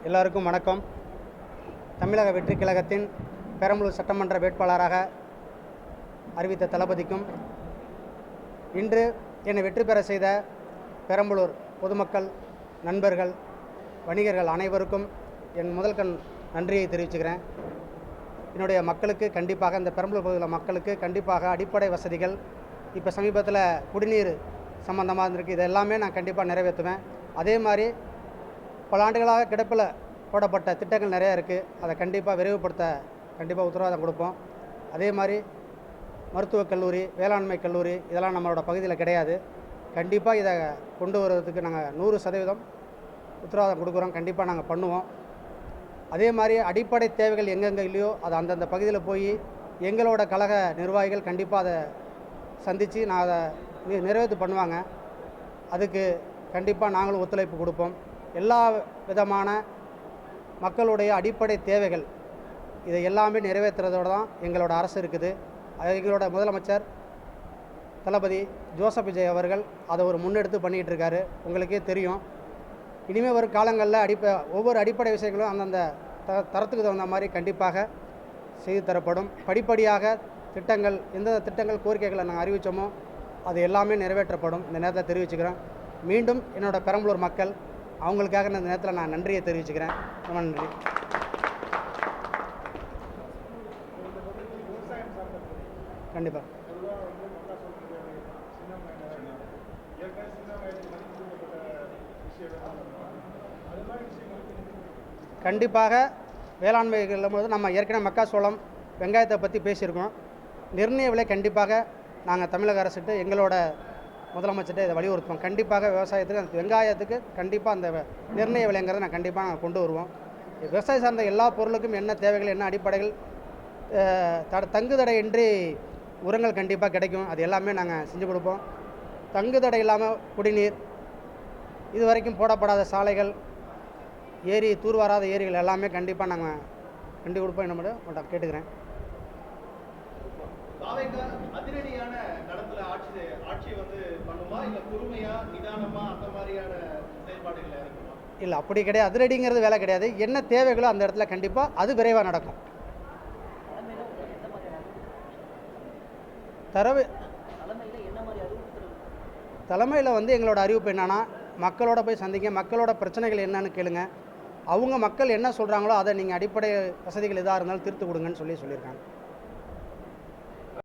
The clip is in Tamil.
எல்லாருக்கும் வணக்கம். தமிழக வெற்றிக் கழகத்தின் பெரம்பலூர் சட்டமன்ற வேட்பாளராக அறிவித்த தளபதிக்கும் இன்று என்னை வெற்றி பெற செய்த பெரம்பலூர் பொதுமக்கள், நண்பர்கள், வணிகர்கள் அனைவருக்கும் என் முதல்கண் நன்றியை தெரிவிச்சுக்கிறேன். என்னுடைய மக்களுக்கு கண்டிப்பாக, இந்த பெரம்பலூர் பகுதியில் மக்களுக்கு கண்டிப்பாக அடிப்படை வசதிகள், இப்போ சமீபத்தில் குடிநீர் சம்மந்தமாக இருந்திருக்கு, இது எல்லாமே நான் கண்டிப்பாக நிறைவேற்றுவேன். அதே மாதிரி பல ஆண்டுகளாக கிடப்பில் போடப்பட்ட திட்டங்கள் நிறையா இருக்குது, அதை கண்டிப்பாக விரைவுபடுத்த கண்டிப்பாக உத்தரவாதம் கொடுப்போம். அதே மாதிரி மருத்துவக் கல்லூரி, வேளாண்மை கல்லூரி இதெல்லாம் நம்மளோட பகுதியில் கிடையாது. கண்டிப்பாக இதை கொண்டு வருவதற்கு நாங்கள் 100% உத்தரவாதம் கொடுக்குறோம். கண்டிப்பாக நாங்கள் பண்ணுவோம். அதே மாதிரி அடிப்படை தேவைகள் எங்கெங்கே இல்லையோ அது அந்தந்த பகுதியில் போய் எங்களோட கழக நிர்வாகிகள் கண்டிப்பாக அதை சந்தித்து நான் அதை நிறைவேற்று பண்ணுவாங்க. அதுக்கு கண்டிப்பாக நாங்களும் ஒத்துழைப்பு கொடுப்போம். எல்லா விதமான மக்களுடைய அடிப்படை தேவைகள் இதை எல்லாமே நிறைவேற்றுறதோடு தான் எங்களோட அரசு இருக்குது. எங்களோட முதலமைச்சர் தளபதி ஜோசப் விஜய் அவர்கள் அதை ஒரு முன்னெடுத்து பண்ணிகிட்டு இருக்காரு. உங்களுக்கே தெரியும். இனிமேல் வரும் காலங்களில் ஒவ்வொரு அடிப்படை விஷயங்களும் அந்தந்த தரத்துக்கு தகுந்த மாதிரி கண்டிப்பாக செய்து தரப்படும். படிப்படியாக திட்டங்கள், எந்தெந்த திட்டங்கள் கோரிக்கைகளை நாங்கள் அறிவித்தோமோ அது எல்லாமே நிறைவேற்றப்படும். இந்த நேரத்தில் தெரிவிச்சுக்கிறேன். மீண்டும் என்னோடய பெரம்பலூர் மக்கள் அவங்களுக்காக இந்த நேரத்தில் நான் நன்றியை தெரிவிச்சுக்கிறேன். ரொம்ப நன்றி. கண்டிப்பாக கண்டிப்பாக வேளாண்மைகள் போது நம்ம ஏற்கனவே மக்காச்சோளம், வெங்காயத்தை பற்றி பேசியிருக்கோம். நிர்ணய விலை கண்டிப்பாக நாங்கள் தமிழக அரசுட்டு எங்களோட முதலமைச்சர்கிட்ட இதை வலியுறுத்துவோம். கண்டிப்பாக விவசாயத்துக்கு, அந்த வெங்காயத்துக்கு கண்டிப்பாக அந்த நிர்ணய விலைங்கிறத நான் கண்டிப்பாக நாங்கள் கொண்டு வருவோம். விவசாயம் சார்ந்த எல்லா பொருளுக்கும் என்ன தேவைகள், என்ன அடிப்படைகள், தங்குதடையின்றி உரங்கள் கண்டிப்பாக கிடைக்கும். அது எல்லாமே நாங்கள் செஞ்சு கொடுப்போம். தங்குதடை இல்லாமல் குடிநீர், இது வரைக்கும் போடப்படாத சாலைகள், ஏரி, தூர்வாராத ஏரிகள் எல்லாமே கண்டிப்பாக நாங்கள் கண்டி கொடுப்போம். என்ன மட்டும் கேட்டுக்கிறேன். அதிரடியான களத்துல ஆட்சி வந்து பண்ணுமா, இல்ல பொறுமையா நிதானமா அந்த மாதிரியான செயல்பாடுகள் இருக்குமா? இல்லை, அப்படி கிடையாது. அதிரடிங்கிறது வேலை கிடையாது. என்ன தேவைகளோ அந்த இடத்துல கண்டிப்பாக அது விரைவாக நடக்கும். தலைமையில் வந்து எங்களோட அறிவிப்பு என்னன்னா, மக்களோட போய் சந்திங்க, மக்களோட பிரச்சனைகள் என்னன்னு கேளுங்க, அவங்க மக்கள் என்ன சொல்கிறாங்களோ அதை நீங்கள் அடிப்படை வசதிகள் எதாக இருந்தாலும் தீர்த்து கொடுங்கன்னு சொல்லியிருக்காங்க.